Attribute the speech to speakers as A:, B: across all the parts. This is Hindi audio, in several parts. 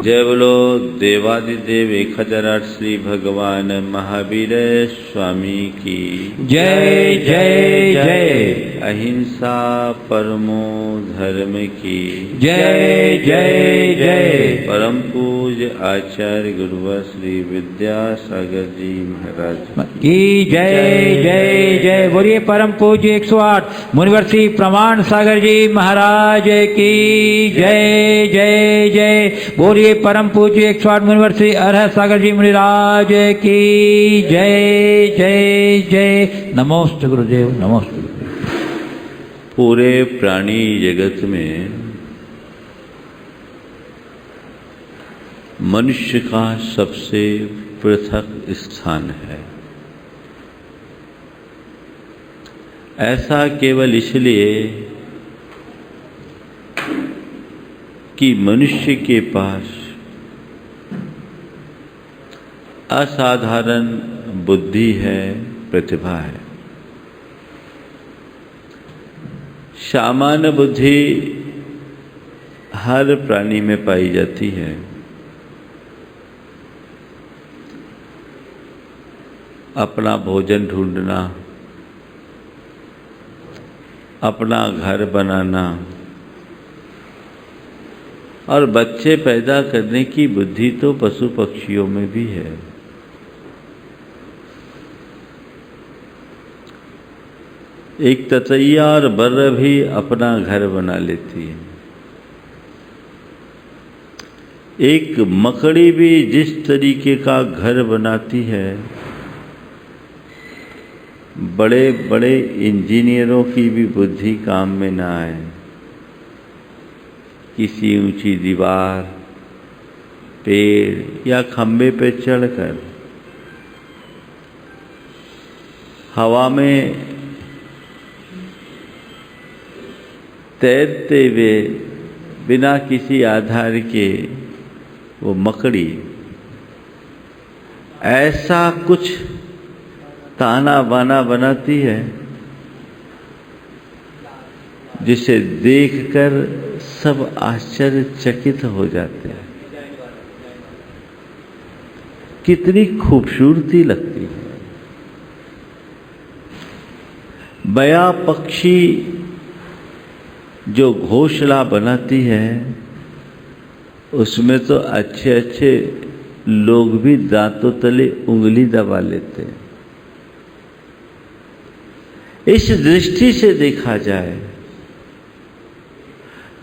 A: जय बोलो देवादिदेव 1008 श्री भगवान महावीर स्वामी की
B: जय जय जय।
A: अहिंसा परमो धर्म की
B: जय जय जय।
A: परम पूज्य आचार्य गुरुवर श्री विद्यासागर जी महाराज
B: की जय जय जय। बोलिए परम पूज्य 108 मुनिवर श्री प्रमाण सागर जी महाराज की जय जय जय। बोलिए परम पूज्य 108 मुनिवर श्री अरहत सागर जी मुनिराज की जय जय जय। नमोस्तु गुरुदेव, नमोस्तु गुरुदेव।
A: पूरे प्राणी जगत में मनुष्य का सबसे पृथक स्थान है। ऐसा केवल इसलिए कि मनुष्य के पास असाधारण बुद्धि है, प्रतिभा है। सामान्य बुद्धि हर प्राणी में पाई जाती है। अपना भोजन ढूंढना, अपना घर बनाना और बच्चे पैदा करने की बुद्धि तो पशु पक्षियों में भी है। एक ततैया और बर्र भी अपना घर बना लेती है। एक मकड़ी भी जिस तरीके का घर बनाती है, बड़े बड़े इंजीनियरों की भी बुद्धि काम में ना आए। किसी ऊंची दीवार, पेड़ या खंबे पे चढ़कर हवा में तैरते हुए बिना किसी आधार के वो मकड़ी ऐसा कुछ ताना बाना बनाती है जिसे देखकर सब आश्चर्यचकित हो जाते हैं। कितनी खूबसूरती लगती है। बया पक्षी जो घोंसला बनाती है, उसमें तो अच्छे अच्छे लोग भी दांतों तले उंगली दबा लेते हैं। इस दृष्टि से देखा जाए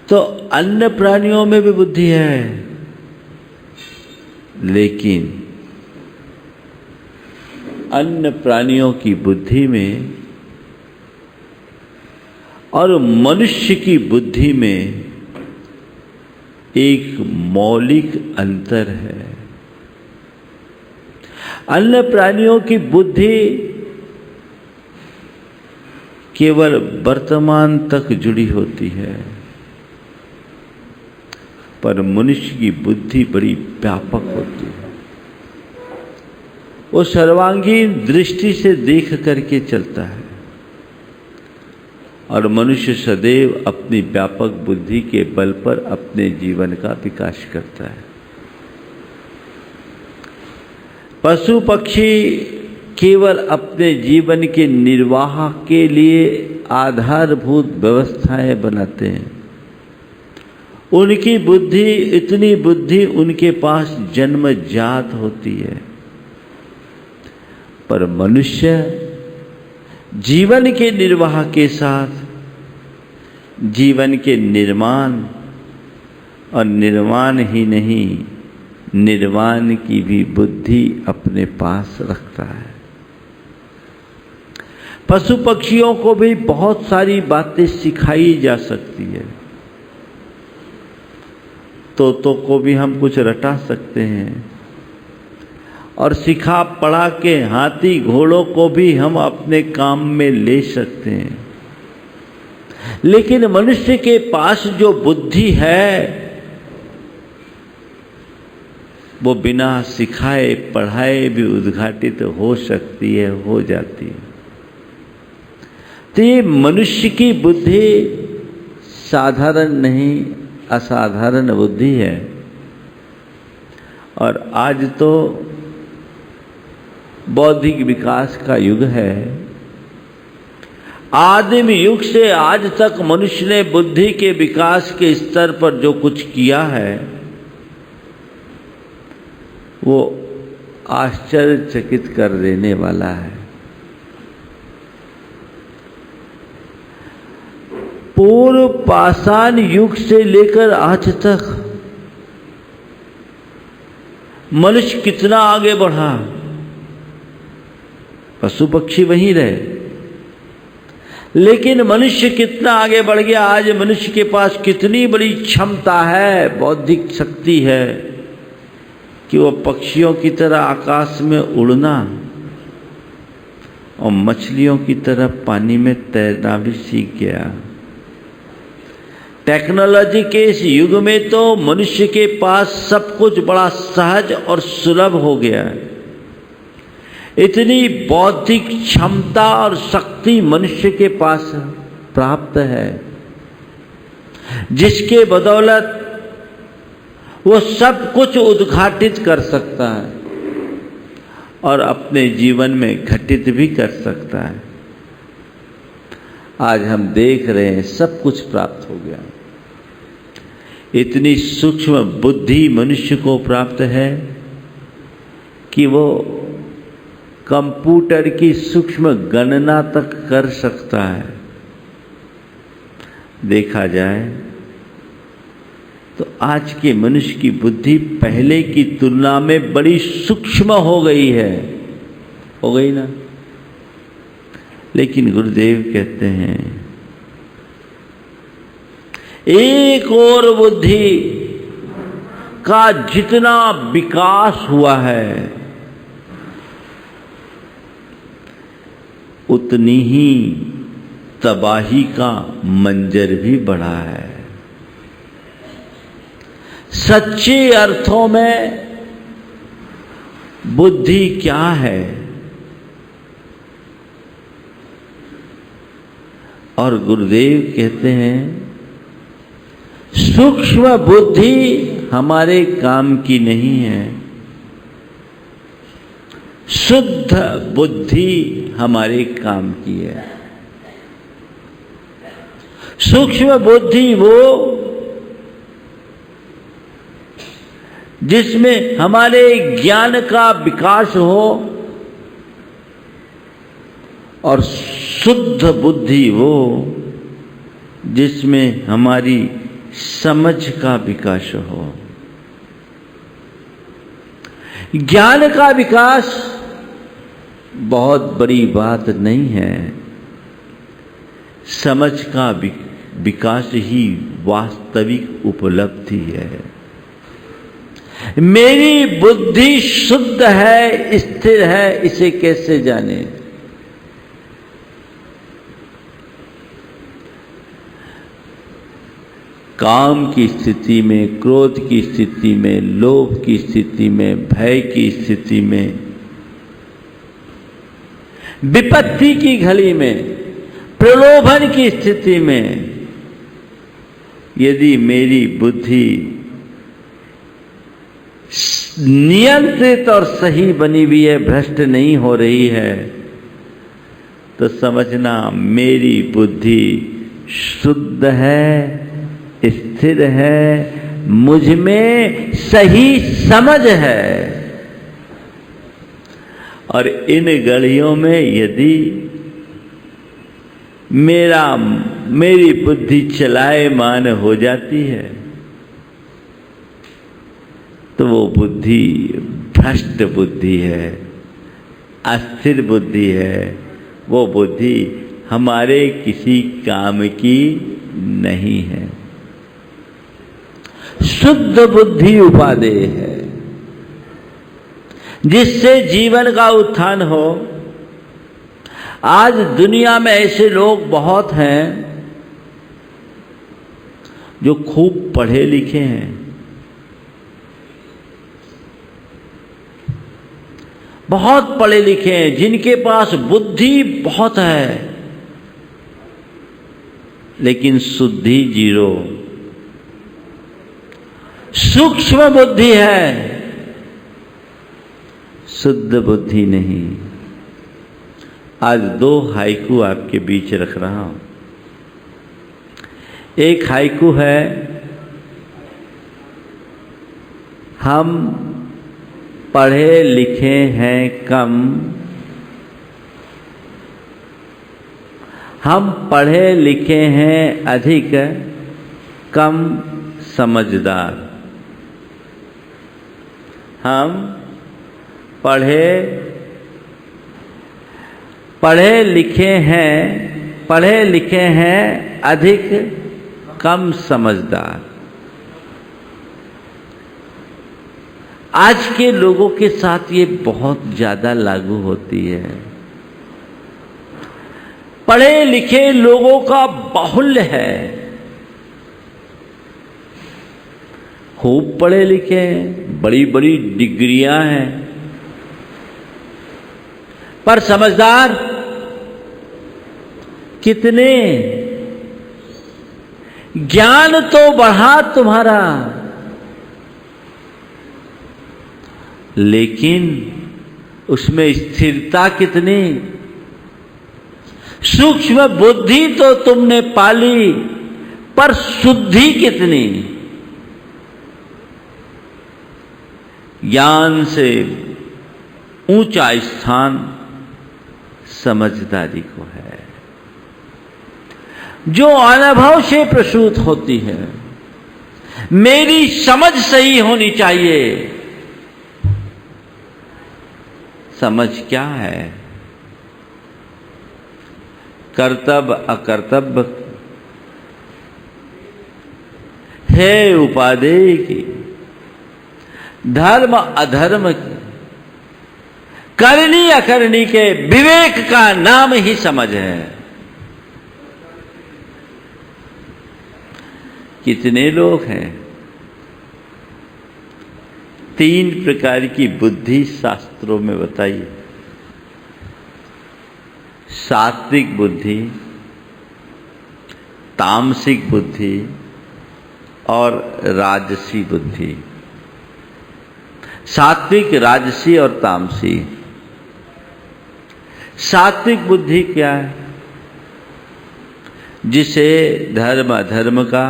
A: तो अन्य प्राणियों में भी बुद्धि है, लेकिन अन्य प्राणियों की बुद्धि में और मनुष्य की बुद्धि में एक मौलिक अंतर है। अन्य प्राणियों की बुद्धि केवल वर्तमान तक जुड़ी होती है, पर मनुष्य की बुद्धि बड़ी व्यापक होती है। वो सर्वांगीण दृष्टि से देख करके चलता है और मनुष्य सदैव अपनी व्यापक बुद्धि के बल पर अपने जीवन का विकास करता है। पशु पक्षी केवल अपने जीवन के निर्वाह के लिए आधारभूत व्यवस्थाएं बनाते हैं। उनकी बुद्धि, इतनी बुद्धि उनके पास जन्मजात होती है, पर मनुष्य जीवन के निर्वाह के साथ जीवन के निर्माण और निर्माण ही नहीं, निर्वाण की भी बुद्धि अपने पास रखता है। पशु पक्षियों को भी बहुत सारी बातें सिखाई जा सकती है। तोतों को भी हम कुछ रटा सकते हैं और सिखा पढ़ा के हाथी घोड़ों को भी हम अपने काम में ले सकते हैं। लेकिन मनुष्य के पास जो बुद्धि है वो बिना सिखाए पढ़ाए भी उद्घाटित हो सकती है, हो जाती है। तो ये मनुष्य की बुद्धि साधारण नहीं, असाधारण बुद्धि है। और आज तो बौद्धिक विकास का युग है। आदिम युग से आज तक मनुष्य ने बुद्धि के विकास के स्तर पर जो कुछ किया है वो आश्चर्यचकित कर देने वाला है। पूर्व पाषाण युग से लेकर आज तक मनुष्य कितना आगे बढ़ा, पशु पक्षी वहीं रहे, लेकिन मनुष्य कितना आगे बढ़ गया। आज मनुष्य के पास कितनी बड़ी क्षमता है, बौद्धिक शक्ति है कि वो पक्षियों की तरह आकाश में उड़ना और मछलियों की तरह पानी में तैरना भी सीख गया। टेक्नोलॉजी के इस युग में तो मनुष्य के पास सब कुछ बड़ा सहज और सुलभ हो गया है। इतनी बौद्धिक क्षमता और शक्ति मनुष्य के पास प्राप्त है, जिसके बदौलत वो सब कुछ उद्घाटित कर सकता है और अपने जीवन में घटित भी कर सकता है। आज हम देख रहे हैं सब कुछ प्राप्त हो गया। इतनी सूक्ष्म बुद्धि मनुष्य को प्राप्त है कि वो कंप्यूटर की सूक्ष्म गणना तक कर सकता है। देखा जाए तो आज के मनुष्य की बुद्धि पहले की तुलना में बड़ी सूक्ष्म हो गई है, हो गई ना। लेकिन गुरुदेव कहते हैं एक और बुद्धि का जितना विकास हुआ है उतनी ही तबाही का मंजर भी बढ़ा है। सच्चे अर्थों में बुद्धि क्या है और गुरुदेव कहते हैं सूक्ष्म बुद्धि हमारे काम की नहीं है, शुद्ध बुद्धि हमारे काम की है। सूक्ष्म बुद्धि वो जिसमें हमारे ज्ञान का विकास हो और शुद्ध बुद्धि वो जिसमें हमारी समझ का विकास हो। ज्ञान का विकास बहुत बड़ी बात नहीं है, समझ का विकास ही वास्तविक उपलब्धि है। मेरी बुद्धि शुद्ध है, स्थिर है, इसे कैसे जाने? काम की स्थिति में, क्रोध की स्थिति में, लोभ की स्थिति में, भय की स्थिति में, विपत्ति की घड़ी में, प्रलोभन की स्थिति में यदि मेरी बुद्धि नियंत्रित और सही बनी हुई है, भ्रष्ट नहीं हो रही है, तो समझना मेरी बुद्धि शुद्ध है, स्थिर है, मुझ में सही समझ है। और इन घड़ियों में यदि मेरी बुद्धि चलायमान हो जाती है तो वो बुद्धि भ्रष्ट बुद्धि है, अस्थिर बुद्धि है। वो बुद्धि हमारे किसी काम की नहीं है। शुद्ध बुद्धि उपादेय है, जिससे जीवन का उत्थान हो। आज दुनिया में ऐसे लोग बहुत हैं जो खूब पढ़े लिखे हैं, बहुत पढ़े लिखे हैं, जिनके पास बुद्धि बहुत है लेकिन शुद्धि जीरो। सूक्ष्म बुद्धि है शुद्ध बुद्धि नहीं। आज दो हाइकू आपके बीच रख रहा हूं। एक हाइकू है, हम पढ़े लिखे हैं कम, हम पढ़े लिखे हैं अधिक, कम समझदार। हम पढ़े लिखे हैं अधिक, कम समझदार। आज के लोगों के साथ ये बहुत ज्यादा लागू होती है। पढ़े लिखे लोगों का बाहुल्य है, खूब पढ़े लिखे हैं, बड़ी बड़ी डिग्रियां हैं, पर समझदार कितने? ज्ञान तो बढ़ा तुम्हारा, लेकिन उसमें स्थिरता कितनी? सूक्ष्म बुद्धि तो तुमने पाली, पर शुद्धि कितनी? ज्ञान से ऊंचा स्थान समझदारी को है, जो अनुभव से प्रसूत होती है। मेरी समझ सही होनी चाहिए। समझ क्या है? कर्तव्य अकर्तव्य है उपादेय की, धर्म अधर्म की, करनी अकरनी के विवेक का नाम ही समझ है। कितने लोग हैं? 3 प्रकार की बुद्धि शास्त्रों में बताइए। सात्विक बुद्धि, तामसिक बुद्धि और राजसी बुद्धि। सात्विक, राजसी और तामसी। सात्विक बुद्धि क्या है? जिसे धर्म अधर्म का,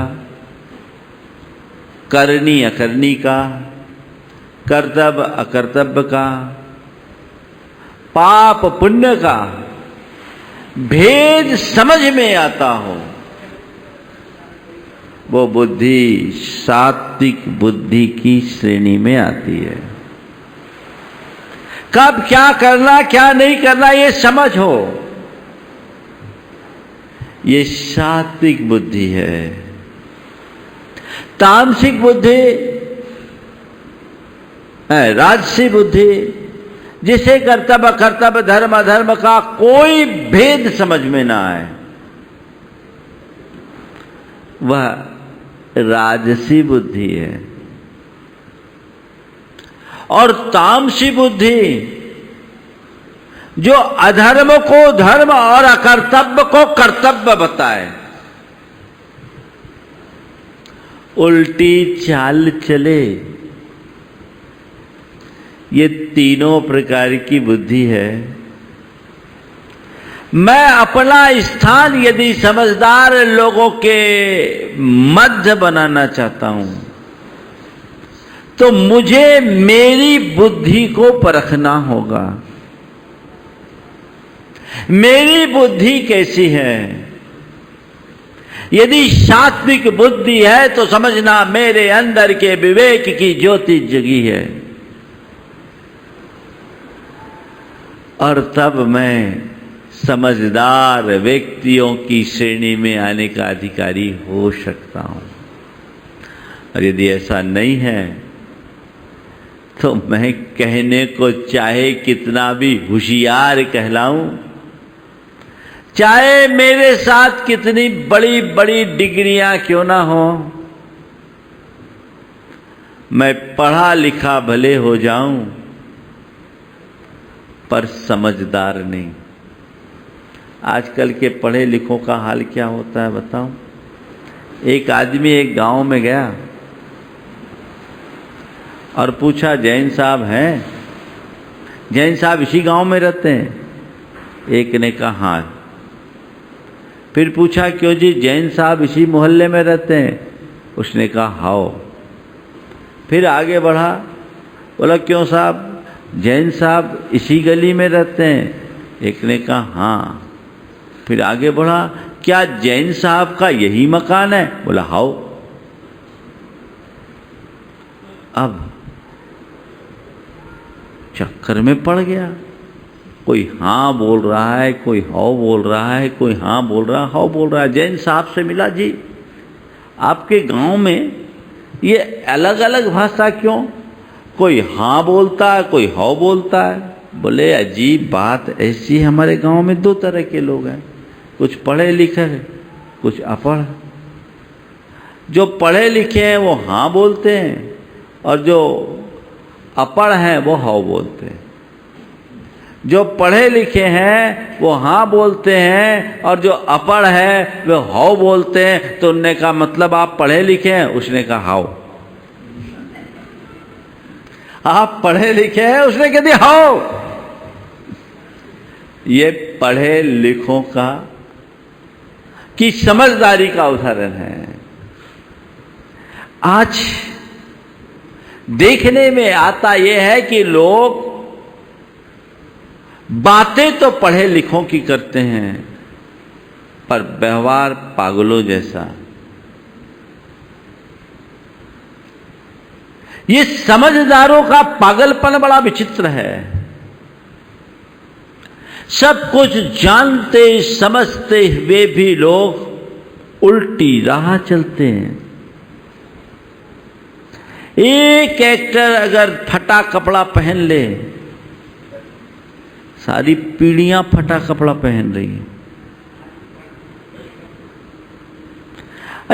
A: करनी अकरनी का, कर्तव्य अकर्तव्य का, पाप पुण्य का भेद समझ में आता हो, वो बुद्धि सात्विक बुद्धि की श्रेणी में आती है। कब क्या करना क्या नहीं करना ये समझ हो, ये सात्विक बुद्धि है। तामसिक बुद्धि, राजसी बुद्धि, जिसे कर्तव्य कर्तव्य धर्म अधर्म का कोई भेद समझ में ना आए, वह राजसी बुद्धि है। और तामसी बुद्धि जो अधर्म को धर्म और अकर्तव्य को कर्तव्य बताए, उल्टी चाल चले, ये तीनों प्रकार की बुद्धि है। मैं अपना स्थान यदि समझदार लोगों के मध्य बनाना चाहता हूं, तो मुझे मेरी बुद्धि को परखना होगा। मेरी बुद्धि कैसी है? यदि सात्विक बुद्धि है तो समझना मेरे अंदर के विवेक की ज्योति जगी है, और तब मैं समझदार व्यक्तियों की श्रेणी में आने का अधिकारी हो सकता हूं। और यदि ऐसा नहीं है तो मैं कहने को चाहे कितना भी होशियार कहलाऊं, चाहे मेरे साथ कितनी बड़ी बड़ी डिग्रियां क्यों ना हो, मैं पढ़ा लिखा भले हो जाऊं पर समझदार नहीं। आजकल के पढ़े लिखों का हाल क्या होता है बताऊं? एक आदमी एक गांव में गया और पूछा, जैन साहब हैं? जैन साहब इसी गांव में रहते हैं? एक ने कहा हाँ। फिर पूछा क्यों जी, जैन साहब इसी मोहल्ले में रहते हैं? उसने कहा हाँ। फिर आगे बढ़ा, बोला क्यों साहब, जैन साहब इसी गली में रहते हैं? एक ने कहा हाँ। फिर आगे बढ़ा, क्या जैन साहब का यही मकान है? बोला हाँ। अब चक्कर में पड़ गया, कोई हाँ बोल रहा है, कोई हाँ बोल रहा है, कोई हाँ बोल रहा है, हाँ बोल रहा है। जैन साहब से मिला, जी आपके गांव में ये अलग अलग भाषा क्यों? कोई हाँ बोलता है, कोई हाँ बोलता है। बोले अजीब बात, ऐसी हमारे गांव में दो तरह के लोग हैं, कुछ पढ़े लिखे, कुछ अपढ़। जो पढ़े लिखे हैं वो हाँ बोलते हैं, और जो अपढ़ हैं वो हाँ बोलते हैं। जो पढ़े लिखे हैं वो हाँ बोलते हैं, और जो अपढ़ है वो हाँ बोलते हैं। तो उनने कहा मतलब आप पढ़े लिखे हैं? उसने कहा हाँ। आप पढ़े लिखे हैं? उसने कह दिया हाँ। ये पढ़े लिखों का की समझदारी का उदाहरण है। आज देखने में आता यह है कि लोग बातें तो पढ़े लिखों की करते हैं, पर व्यवहार पागलों जैसा। ये समझदारों का पागलपन बड़ा विचित्र है। सब कुछ जानते समझते हुए भी लोग उल्टी राह चलते हैं। एक एक्टर अगर फटा कपड़ा पहन ले, सारी पीढ़ियां फटा कपड़ा पहन रही हैं।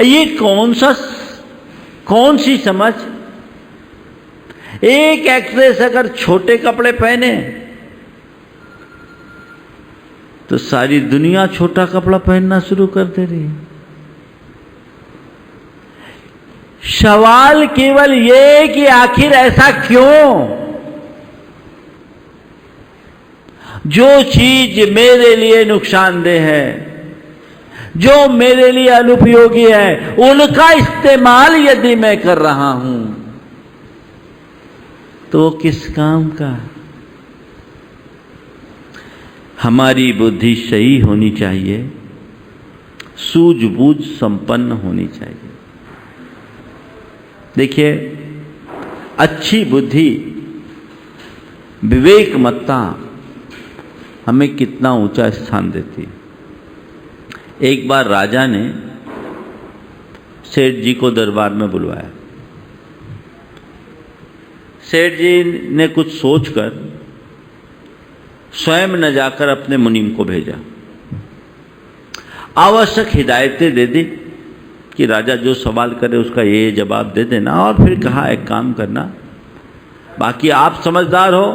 A: ये कौन सी समझ? एक एक्ट्रेस अगर छोटे कपड़े पहने तो सारी दुनिया छोटा कपड़ा पहनना शुरू कर दे रही है। सवाल केवल ये कि आखिर ऐसा क्यों? जो चीज मेरे लिए नुकसानदेह है, जो मेरे लिए अनुपयोगी है, उनका इस्तेमाल यदि मैं कर रहा हूं तो किस काम का? हमारी बुद्धि सही होनी चाहिए, सूझबूझ संपन्न होनी चाहिए। देखिए, अच्छी बुद्धि, विवेकमत्ता हमें कितना ऊंचा स्थान देती है। एक बार राजा ने सेठ जी को दरबार में बुलवाया। सेठ जी ने कुछ सोचकर स्वयं न जाकर अपने मुनीम को भेजा, आवश्यक हिदायतें दे दी कि राजा जो सवाल करे उसका ये जवाब दे देना, और फिर कहा एक काम करना, बाकी आप समझदार हो,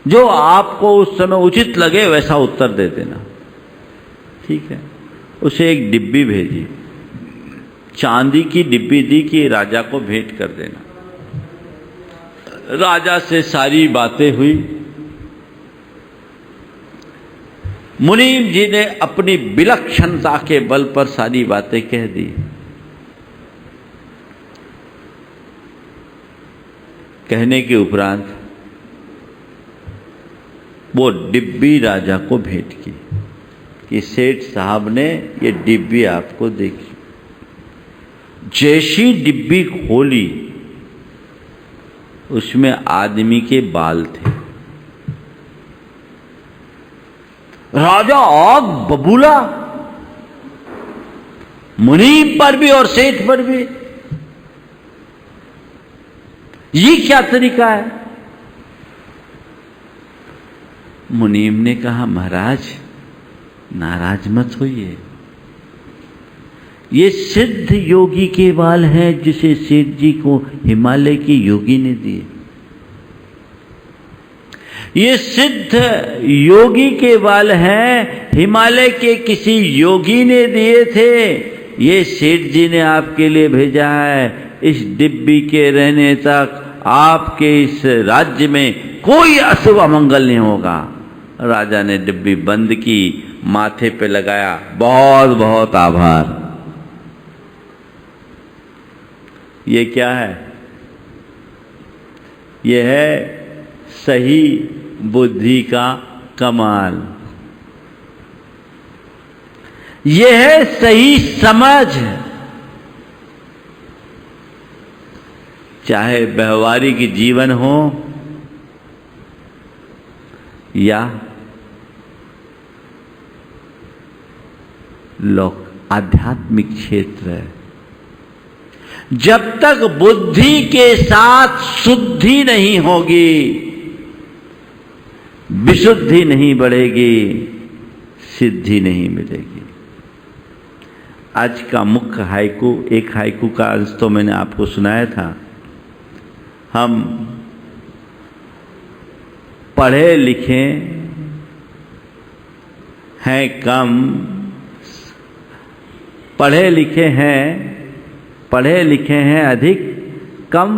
A: जो आपको उस समय उचित लगे वैसा उत्तर दे देना। ठीक है। उसे एक डिब्बी भेजी, चांदी की डिब्बी दी कि राजा को भेंट कर देना। राजा से सारी बातें हुई। मुनीम जी ने अपनी विलक्षणता के बल पर सारी बातें कह दी। कहने के उपरांत वो डिब्बी राजा को भेंट की कि सेठ साहब ने ये डिब्बी आपको देखी। जैसी डिब्बी खोली उसमें आदमी के बाल थे। राजा आग बबूला, मुनीम पर भी और सेठ पर भी। ये क्या तरीका है? मुनीम ने कहा, महाराज नाराज मत होइए, ये सिद्ध योगी के बाल हैं जिसे सेठ जी को हिमालय की योगी ने दिए। ये सिद्ध योगी के बाल हैं, हिमालय के किसी योगी ने दिए थे। ये सेठ जी ने आपके लिए भेजा है। इस डिब्बी के रहने तक आपके इस राज्य में कोई अशुभ अमंगल नहीं होगा। राजा ने डिब्बी बंद की, माथे पे लगाया, बहुत बहुत आभार। ये क्या है? यह है सही बुद्धि का कमाल, यह है सही समझ। चाहे व्यवहारिक जीवन हो या आध्यात्मिक क्षेत्र है, जब तक बुद्धि के साथ शुद्धि नहीं होगी, विशुद्धि नहीं बढ़ेगी, सिद्धि नहीं मिलेगी। आज का मुख्य हाइकू, एक हाइकू का अंश तो मैंने आपको सुनाया था। हम पढ़े लिखे हैं कम, पढ़े लिखे हैं अधिक, कम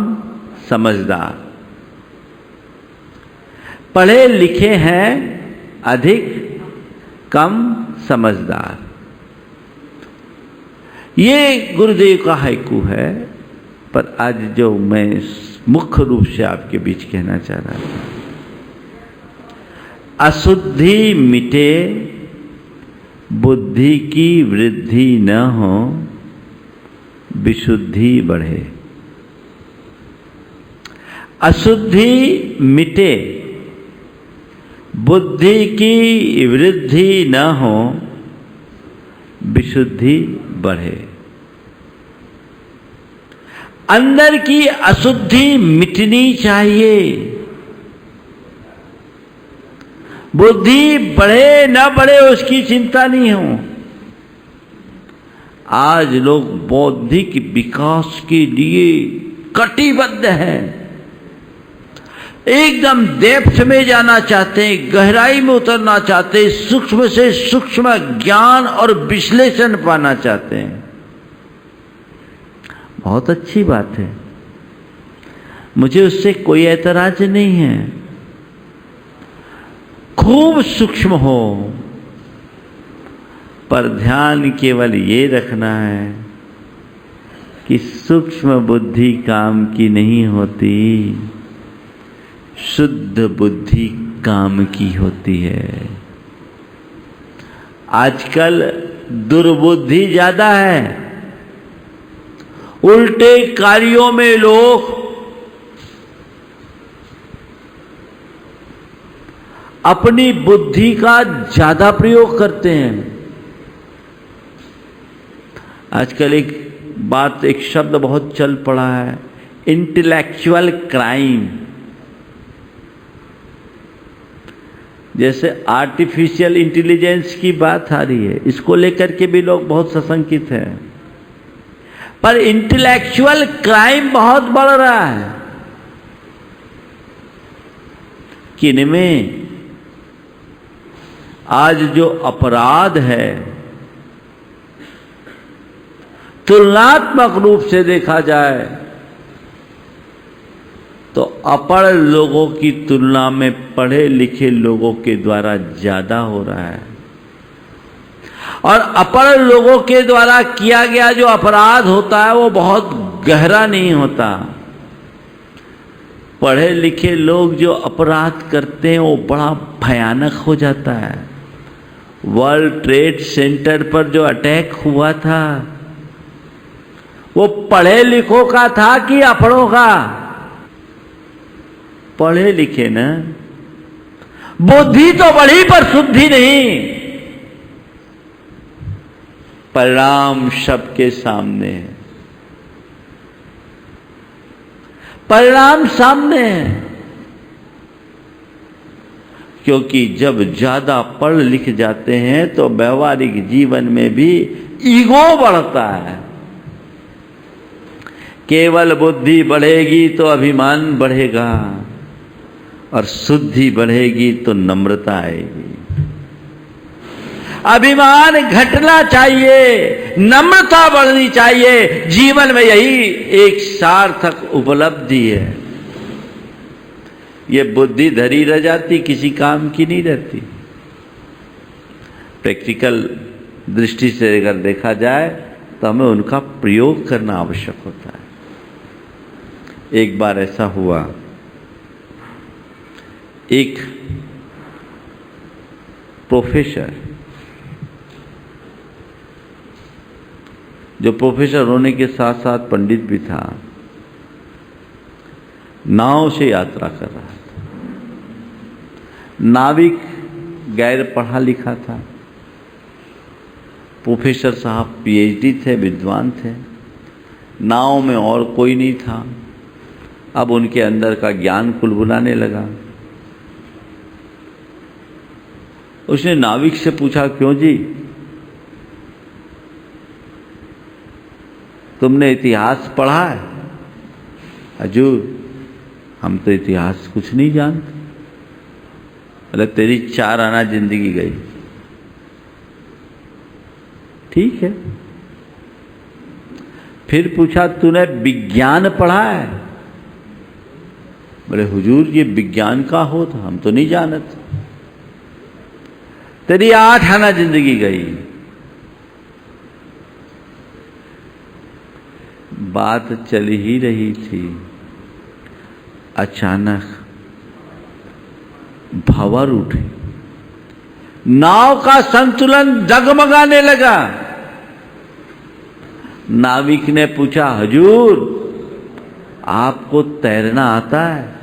A: समझदार। पढ़े लिखे हैं अधिक, कम समझदार। ये गुरुदेव का हाइकू है। पर आज जो मैं मुख्य रूप से आपके बीच कहना चाह रहा था, अशुद्धि मिटे, बुद्धि की वृद्धि न हो, विशुद्धि बढ़े। अशुद्धि मिटे, बुद्धि की वृद्धि न हो, विशुद्धि बढ़े। अंदर की अशुद्धि मिटनी चाहिए। बुद्धि बढ़े न बढ़े उसकी चिंता नहीं हो। आज लोग बौद्धिक विकास के लिए कटिबद्ध हैं, एकदम डेप्थ में जाना चाहते हैं, गहराई में उतरना चाहते हैं, सूक्ष्म से सूक्ष्म ज्ञान और विश्लेषण पाना चाहते हैं। बहुत अच्छी बात है, मुझे उससे कोई ऐतराज नहीं है। खूब सूक्ष्म हो, पर ध्यान केवल ये रखना है कि सूक्ष्म बुद्धि काम की नहीं होती, शुद्ध बुद्धि काम की होती है। आजकल दुर्बुद्धि ज्यादा है, उल्टे कार्यों में लोग अपनी बुद्धि का ज्यादा प्रयोग करते हैं। आजकल एक बात, एक शब्द बहुत चल पड़ा है, इंटेलेक्चुअल क्राइम। जैसे आर्टिफिशियल इंटेलिजेंस की बात आ रही है, इसको लेकर के भी लोग बहुत सशंकित हैं। पर इंटेलेक्चुअल क्राइम बहुत बढ़ रहा है। किनमें? आज जो अपराध है, तुलनात्मक रूप से देखा जाए तो अपढ़ लोगों की तुलना में पढ़े लिखे लोगों के द्वारा ज्यादा हो रहा है। और अपढ़ लोगों के द्वारा किया गया जो अपराध होता है वो बहुत गहरा नहीं होता। पढ़े लिखे लोग जो अपराध करते हैं वो बड़ा भयानक हो जाता है। वर्ल्ड ट्रेड सेंटर पर जो अटैक हुआ था वो पढ़े लिखों का था कि अपढ़ों का? पढ़े लिखे ना। बुद्धि तो बढ़ी पर शुद्धि नहीं। परिणाम सबके सामने है, परिणाम सामने है। क्योंकि जब ज्यादा पढ़ लिख जाते हैं तो व्यवहारिक जीवन में भी ईगो बढ़ता है। केवल बुद्धि बढ़ेगी तो अभिमान बढ़ेगा, और शुद्धि बढ़ेगी तो नम्रता आएगी। अभिमान घटना चाहिए, नम्रता बढ़नी चाहिए। जीवन में यही एक सार्थक उपलब्धि है। ये बुद्धि धरी रह जाती, किसी काम की नहीं रहती। प्रैक्टिकल दृष्टि से अगर देखा जाए तो हमें उनका प्रयोग करना आवश्यक होता है। एक बार ऐसा हुआ, एक प्रोफेसर, जो प्रोफेसर होने के साथ साथ पंडित भी था, नाव से यात्रा कर रहा था। नाविक गैर पढ़ा लिखा था, प्रोफेसर साहब पीएचडी थे, विद्वान थे, नाव में और कोई नहीं था। अब उनके अंदर का ज्ञान कुलबुलाने लगा। उसने नाविक से पूछा, क्यों जी, तुमने इतिहास पढ़ा है? हजूर, हम तो इतिहास कुछ नहीं जानते। अरे तेरी 4 आना जिंदगी गई। ठीक है। फिर पूछा, तूने विज्ञान पढ़ा है? बोले हुजूर, ये विज्ञान का हो तो हम तो नहीं जानते। तेरी 8 आना जिंदगी गई। बात चल ही रही थी, अचानक भंवर उठी, नाव का संतुलन डगमगाने लगा। नाविक ने पूछा, हजूर आपको तैरना आता है?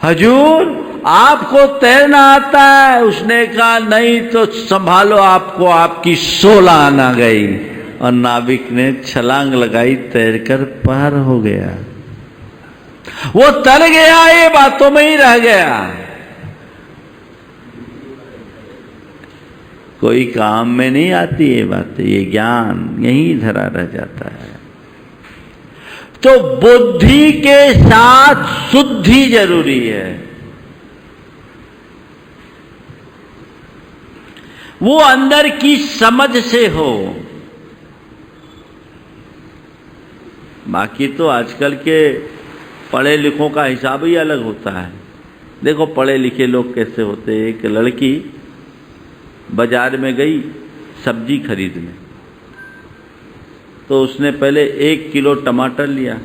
A: हजूर आपको तैरना आता है? उसने कहा, नहीं तो संभालो, आपको आपकी 16 आना गई। और नाविक ने छलांग लगाई, तैरकर पार हो गया। वो तर गया, ये बातों में ही रह गया, कोई काम में नहीं आती ये बातें, ये ज्ञान यहीं धरा रह जाता है। तो बुद्धि के साथ शुद्धि जरूरी है। वो अंदर की समझ से हो। बाकी तो आजकल के पढ़े लिखों का हिसाब ही अलग होता है। देखो पढ़े लिखे लोग कैसे होते हैं। एक लड़की बाजार में गई सब्जी खरीदने, तो उसने पहले 1 किलो टमाटर लिया,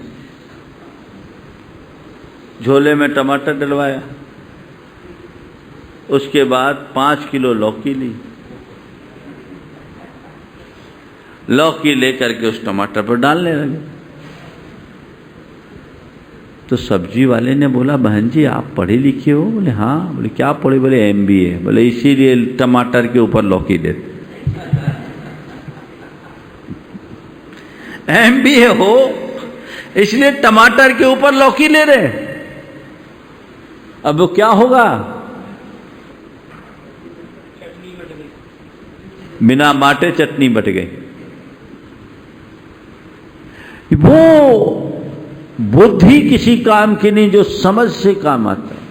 A: झोले में टमाटर डलवाया, उसके बाद 5 किलो लौकी ली, लौकी लेकर के उस टमाटर पर डालने लगे। तो सब्जी वाले ने बोला, बहन जी आप पढ़े लिखे हो? बोले हाँ। बोले क्या पढ़े? बोले MBA। बोले इसीलिए टमाटर के ऊपर लौकी देते। MBA हो इसलिए टमाटर के ऊपर लौकी ले रहे। अब वो क्या होगा? बिना बाटे चटनी बट गई। वो बुद्धि किसी काम की नहीं जो समझ से काम आता है।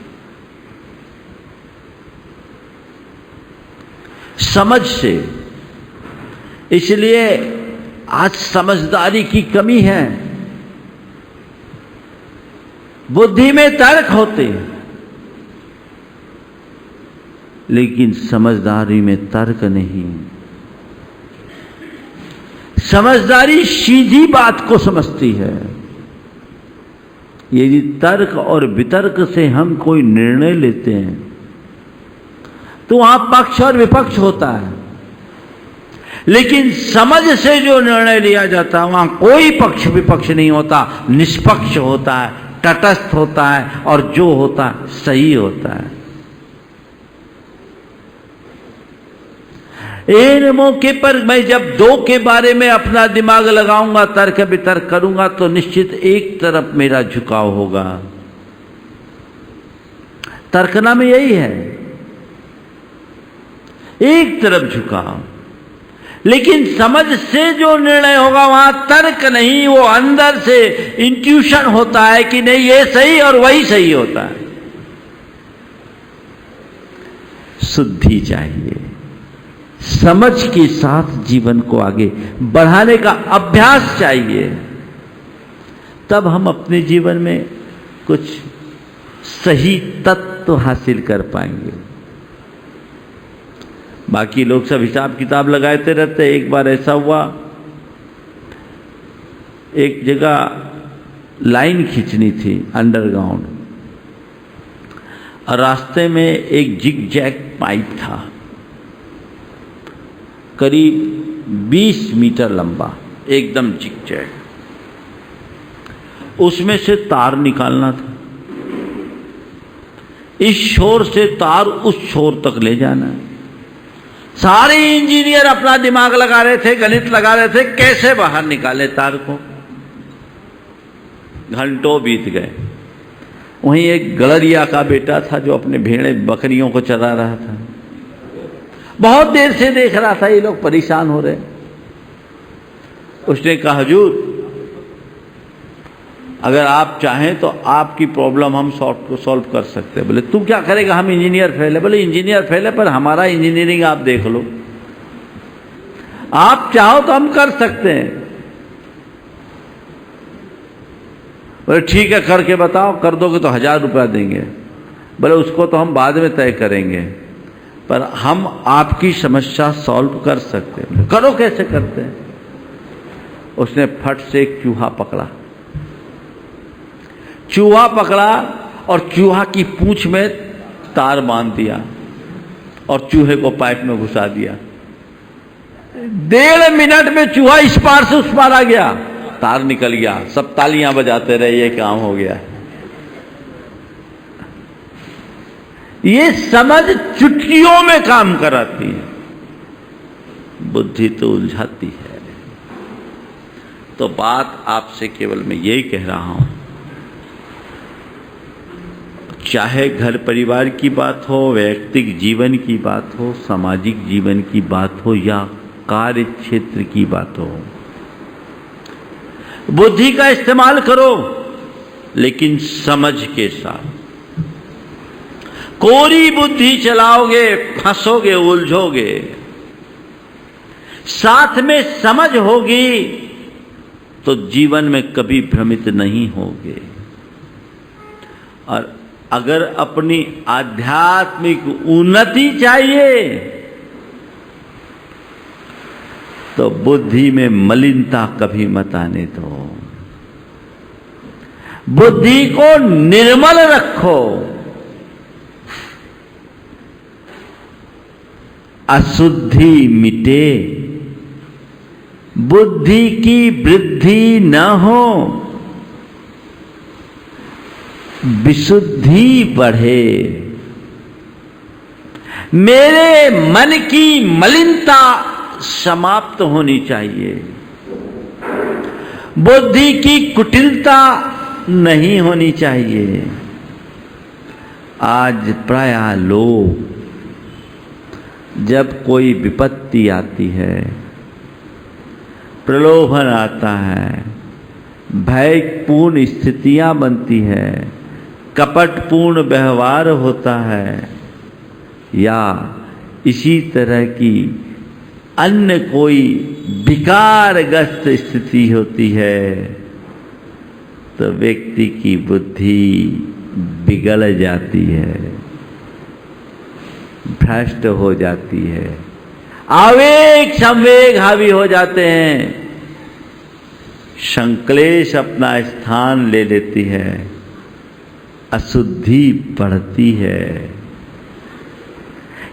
A: समझ से। इसलिए आज समझदारी की कमी है। बुद्धि में तर्क होते हैं लेकिन समझदारी में तर्क नहीं। समझदारी सीधी बात को समझती है। यदि तर्क और वितर्क से हम कोई निर्णय लेते हैं तो वहां पक्ष और विपक्ष होता है, लेकिन समझ से जो निर्णय लिया जाता है वहां कोई पक्ष विपक्ष नहीं होता, निष्पक्ष होता है, तटस्थ होता है और जो होता है सही होता है। इन मौके पर मैं जब 2 के बारे में अपना दिमाग लगाऊंगा, तर्क वितर्क करूंगा, तो निश्चित एक तरफ मेरा झुकाव होगा। तर्कना में यही है, एक तरफ झुकाव। लेकिन समझ से जो निर्णय होगा वहां तर्क नहीं, वो अंदर से इंट्यूशन होता है कि नहीं ये सही और वही सही होता है। शुद्धि चाहिए। समझ के साथ जीवन को आगे बढ़ाने का अभ्यास चाहिए। तब हम अपने जीवन में कुछ सही तत्व हासिल कर पाएंगे। बाकी लोग सब हिसाब किताब लगाते रहते। एक बार ऐसा हुआ, एक जगह लाइन खींचनी थी अंडरग्राउंड, और रास्ते में एक जिग जैग पाइप था, करीब 20 मीटर लंबा, एकदम जिग जैग। उसमें से तार निकालना था, इस छोर से तार उस छोर तक ले जाना है। सारे इंजीनियर अपना दिमाग लगा रहे थे, गणित लगा रहे थे, कैसे बाहर निकाले तार को। घंटों बीत गए। वहीं एक गड़रिया का बेटा था जो अपने भेड़े बकरियों को चरा रहा था, बहुत देर से देख रहा था ये लोग परेशान हो रहे। उसने कहा, हुजूर अगर आप चाहें तो आपकी प्रॉब्लम हम सॉल्व कर सकते हैं। बोले तू क्या करेगा, हम इंजीनियर फेल है। बोले इंजीनियर फेल है पर हमारा इंजीनियरिंग आप देख लो, आप चाहो तो हम कर सकते हैं। बोले ठीक है करके बताओ, कर दोगे तो 1000 रुपया देंगे। बोले उसको तो हम बाद में तय करेंगे, पर हम आपकी समस्या सॉल्व कर सकते हैं। करो, कैसे करते हैं? उसने फट से एक चूहा पकड़ा, चूहा पकड़ा और चूहा की पूंछ में तार बांध दिया और चूहे को पाइप में घुसा दिया। 1.5 मिनट में चूहा इस पार से उस पार आ गया, तार निकल गया। सब तालियां बजाते रहे, ये काम हो गया। ये समझ चुटकियों में काम कराती है, बुद्धि तो उलझाती है। तो बात आपसे केवल मैं यही कह रहा हूं, चाहे घर परिवार की बात हो, वैयक्तिक जीवन की बात हो, सामाजिक जीवन की बात हो या कार्य क्षेत्र की बात हो, बुद्धि का इस्तेमाल करो लेकिन समझ के साथ। कोरी बुद्धि चलाओगे फंसोगे, उलझोगे। साथ में समझ होगी तो जीवन में कभी भ्रमित नहीं होगे। और अगर अपनी आध्यात्मिक उन्नति चाहिए तो बुद्धि में मलिनता कभी मत आने दो। बुद्धि को निर्मल रखो, अशुद्धि मिटे, बुद्धि की वृद्धि न हो, विशुद्धि बढ़े। मेरे मन की मलिनता समाप्त होनी चाहिए, बुद्धि की कुटिलता नहीं होनी चाहिए। आज प्रायः लोग जब कोई विपत्ति आती है, प्रलोभन आता है, भयपूर्ण स्थितियां बनती है, कपटपूर्ण व्यवहार होता है या इसी तरह की अन्य कोई विकारग्रस्त स्थिति होती है, तो व्यक्ति की बुद्धि बिगड़ जाती है, भ्रष्ट हो जाती है, आवेग संवेग हावी हो जाते हैं, संक्लेश अपना स्थान ले लेती है, अशुद्धि बढ़ती है।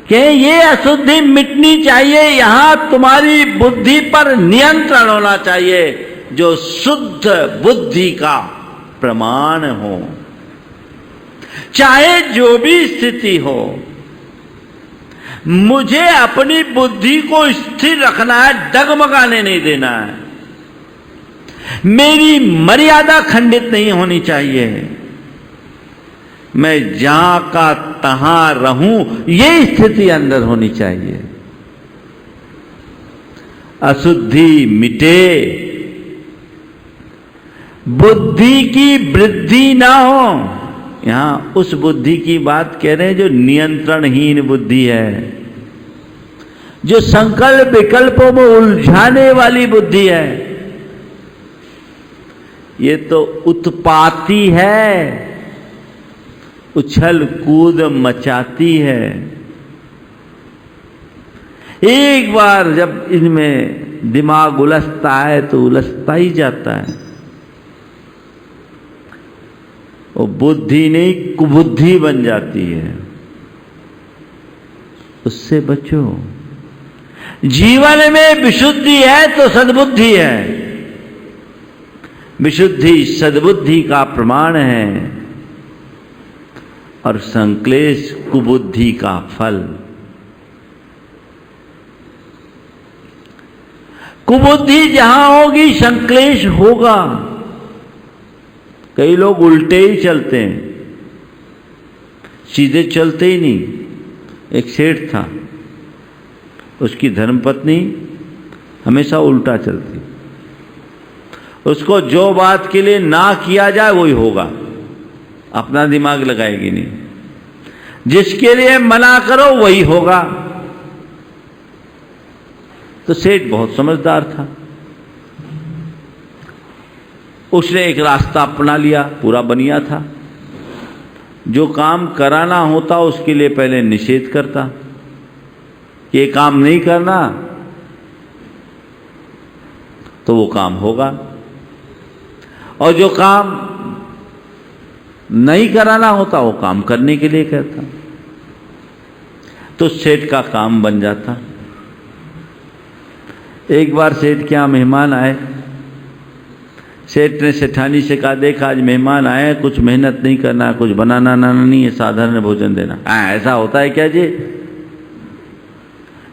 A: कि ये अशुद्धि मिटनी चाहिए, यहां तुम्हारी बुद्धि पर नियंत्रण होना चाहिए, जो शुद्ध बुद्धि का प्रमाण हो। चाहे जो भी स्थिति हो, मुझे अपनी बुद्धि को स्थिर रखना है, डगमगाने नहीं देना है। मेरी मर्यादा खंडित नहीं होनी चाहिए, मैं जहां का तहां रहूं, ये स्थिति अंदर होनी चाहिए। अशुद्धि मिटे, बुद्धि की वृद्धि ना हो। यहां उस बुद्धि की बात कह रहे हैं जो नियंत्रणहीन बुद्धि है, जो संकल्प विकल्पों में उलझाने वाली बुद्धि है। ये तो उत्पाती है, उछल कूद मचाती है। एक बार जब इनमें दिमाग उलझता है तो उलझता ही जाता है। वो बुद्धि नहीं कुबुद्धि बन जाती है। उससे बचो। जीवन में विशुद्धि है तो सद्बुद्धि है। विशुद्धि सद्बुद्धि का प्रमाण है और संक्लेश कुबुद्धि का फल। कुबुद्धि जहां होगी संक्लेश होगा। कई लोग उल्टे ही चलते हैं, सीधे चलते ही नहीं। एक सेठ था, उसकी धर्मपत्नी हमेशा उल्टा चलती। उसको जो बात के लिए ना किया जाए वही होगा, अपना दिमाग लगाएगी नहीं। जिसके लिए मना करो वही होगा। तो सेठ बहुत समझदार था। उसने एक रास्ता अपना लिया, पूरा बनिया था। जो काम कराना होता उसके लिए पहले निषेध करता, ये काम नहीं करना, तो वो काम होगा। और जो काम नहीं कराना होता वो काम करने के लिए कहता, तो सेठ का काम बन जाता। एक बार सेठ के यहाँ मेहमान आए। सेठ ने सेठानी से कहा, देख आज मेहमान आए, कुछ मेहनत नहीं करना, कुछ बनाना नहीं है, साधारण भोजन देना। ऐसा होता है क्या जी?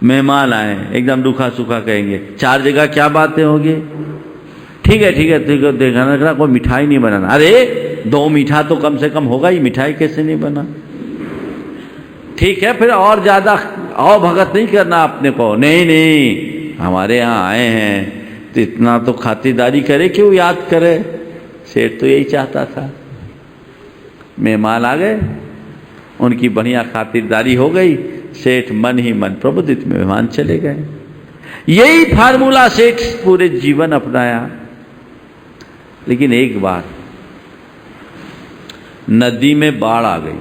A: मेहमान आए एकदम रूखा सूखा कहेंगे, 4 जगह क्या बातें होगी? ठीक है ठीक है ठीक है, देखना कोई मिठाई नहीं बनाना। अरे 2 मीठा तो कम से कम होगा ही, मिठाई कैसे नहीं बना? ठीक है, फिर और ज्यादा और भगत नहीं करना अपने को। नहीं हमारे यहाँ आए हैं तो इतना तो खातिरदारी करे, क्यों याद करे? सेठ तो यही चाहता था। मेहमान आ गए, उनकी बढ़िया खातिरदारी हो गई, सेठ मन ही मन प्रबोधित, मेहमान चले गए। यही फार्मूला सेठ पूरे जीवन अपनाया। लेकिन एक बार नदी में बाढ़ आ गई।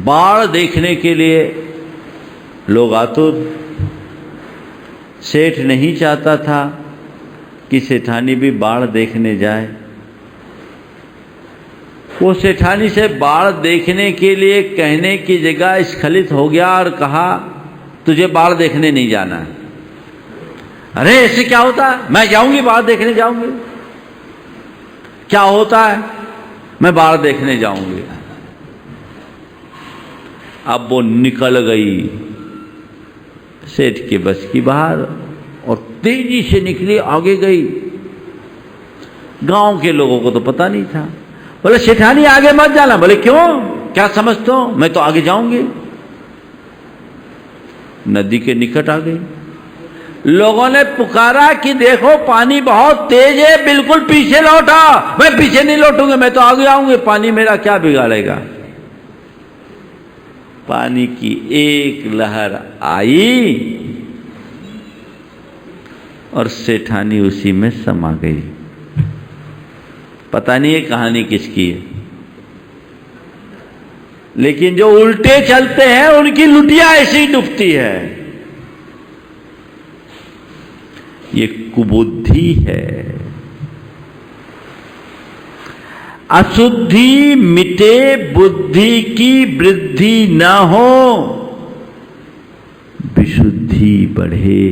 A: बाढ़ देखने के लिए लोग आतुर। सेठ नहीं चाहता था कि सेठानी भी बाढ़ देखने जाए। वो सेठानी से बाढ़ देखने के लिए कहने की जगह स्खलित हो गया और कहा, तुझे बाढ़ देखने नहीं जाना है। अरे ऐसे क्या होता है? मैं जाऊंगी, बाढ़ देखने जाऊंगी। क्या होता है? मैं बाढ़ देखने जाऊंगी। अब वो निकल गई सेठ के बस की बाहर और तेजी से निकली, आगे गई। गांव के लोगों को तो पता नहीं था। बोले सेठानी आगे मत जाना। बोले क्यों, क्या समझते हो? मैं तो आगे जाऊंगी। नदी के निकट आ गई। लोगों ने पुकारा कि देखो पानी बहुत तेज है, बिल्कुल पीछे लौटा। मैं पीछे नहीं लौटूंगी, मैं तो आगे आऊंगी, पानी मेरा क्या बिगाड़ेगा। पानी की एक लहर आई और सेठानी उसी में समा गई। पता नहीं ये कहानी किसकी है, लेकिन जो उल्टे चलते हैं उनकी लुटिया ऐसी डूबती है। ये कुबुद्धि है। अशुद्धि मिटे, बुद्धि की वृद्धि न हो, विशुद्धि बढ़े।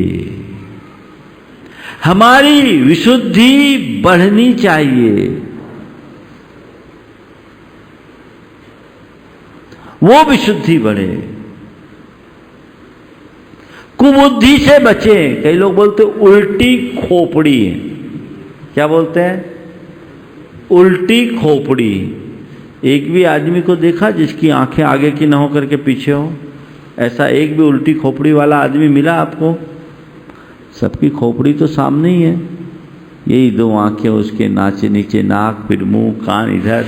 A: हमारी विशुद्धि बढ़नी चाहिए। वो विशुद्धि बढ़े, कुबुद्धि से बचे। कई लोग बोलते उल्टी खोपड़ी है। क्या बोलते हैं? उल्टी खोपड़ी। एक भी आदमी को देखा जिसकी आंखें आगे की न हो करके पीछे हो? ऐसा एक भी उल्टी खोपड़ी वाला आदमी मिला आपको? सबकी खोपड़ी तो सामने ही है। यही 2 आंखें उसके, नाचे नीचे नाक, फिर मुंह, कान इधर।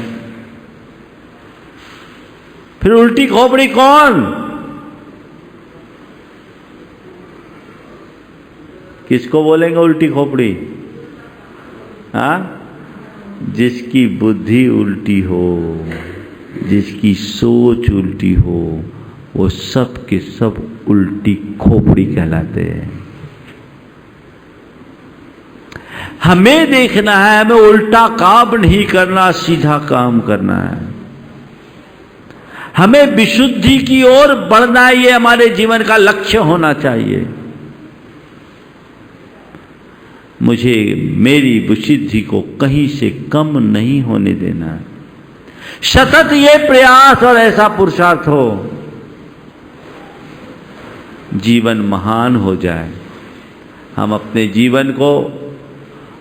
A: फिर उल्टी खोपड़ी कौन? किसको बोलेंगे उल्टी खोपड़ी? हाँ, जिसकी बुद्धि उल्टी हो, जिसकी सोच उल्टी हो, वो सब के सब उल्टी खोपड़ी कहलाते हैं। हमें देखना है, हमें उल्टा काम नहीं करना, सीधा काम करना है। हमें विशुद्धि की ओर बढ़ना, ये हमारे जीवन का लक्ष्य होना चाहिए। मुझे मेरी विशुद्धि को कहीं से कम नहीं होने देना है। सतत ये प्रयास और ऐसा पुरुषार्थ हो, जीवन महान हो जाए। हम अपने जीवन को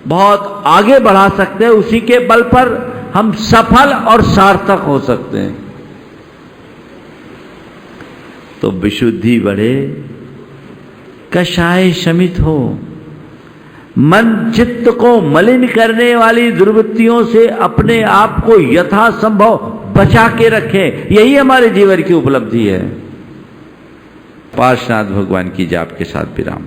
A: बहुत आगे बढ़ा सकते हैं, उसी के बल पर हम सफल और सार्थक हो सकते हैं। तो विशुद्धि बढ़े, कषाय शमित हो, मन चित्त को मलिन करने वाली दुर्वृत्तियों से अपने आप को यथासंभव बचा के रखें। यही हमारे जीवन की उपलब्धि है। पार्श्वनाथ भगवान की जाप के साथ विराम।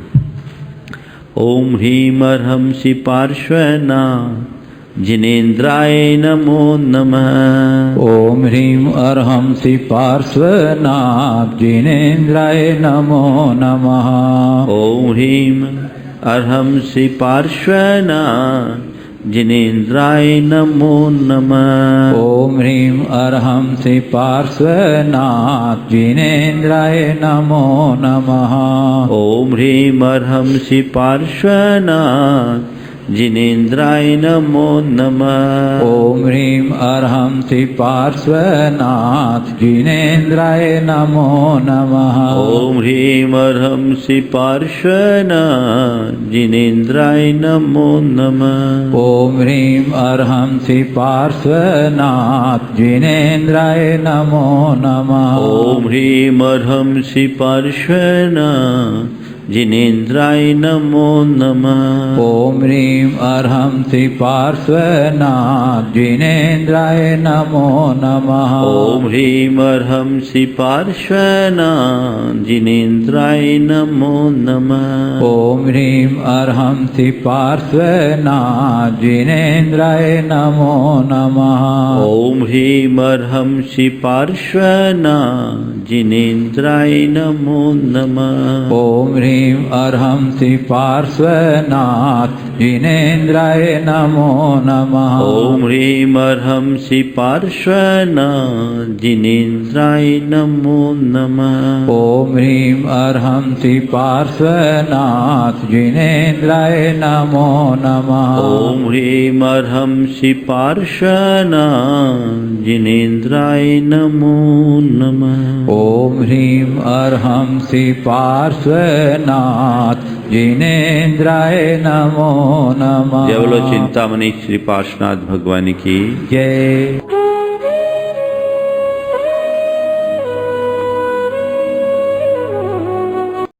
A: ओम ह्रीम अर्हंसि पार्श्वनाथ जिनेन्द्राय नमो नमः।
B: ओम ह्रीं अर्हंसि पार्श्वनाथ जिनेन्द्राय नमो नमः।
A: ओम ह्रीम अर्हंसि पार्श्वनाथ जिनेन्द्राय नमो नमः।
B: ओम ह्रीं अर्हंसि पार्श्वनाथ जिनेन्द्राय नमो नमः।
A: ओम ह्रीम अर्हंसि पार्श्वनाथ जिनेन्द्राय नमो नमः।
B: ओम ह्रीं अर्हंसि पार्श्वनाथ जिनेन्द्राय नमो नमः।
A: ओम ह्रीम अर्हंसि पार्श्वनाथ जिनेन्द्राय नमो नमः।
B: ओम ह्रीं अर्हंसि पार्श्वनाथ जिनेन्द्राय नमो नमः।
A: ओम ह्रीम अर्हंसि पार्श्वनाथ जिनेन्द्राय नमो नमः।
B: ओम ह्रीं अर्हंसि पार्श्वनाथ जिनेन्द्राय नमो नमः।
A: ओम ह्रीम अर्हंसि पार्श्वनाथ जिनेन्द्राय नमो नमः।
B: ओम ह्रीं अर्हंसि पार्श्वनाथ जिनेन्द्राय नमो नमः।
A: ओम ह्रीम अर्हंसि पार्श्वनाथ जिनेन्द्राय नमो नमः।
B: ओम ह्रीं अर्हंसि पार्श्वनाथ जिनेन्द्राय नमो नमः।
A: ओम ह्रीम अर्हंसि पार्श्वनाथ जिनेन्द्राय नमो नमः।
B: ओम ह्रीं अर्हंसि पार्श्वनाथ जिनेन्द्राय नमो नमः।
A: ओम ह्रीम अर्हंसि पार्श्वनाथ जिनेन्द्राय नमो नमः।
B: ओम ह्रीं अर्हंसि पार्श्वनाथ जिनेन्द्राय नमो नमः।
A: जय बोलो चिंतामणि श्री पार्श्वनाथ भगवान की
B: जय।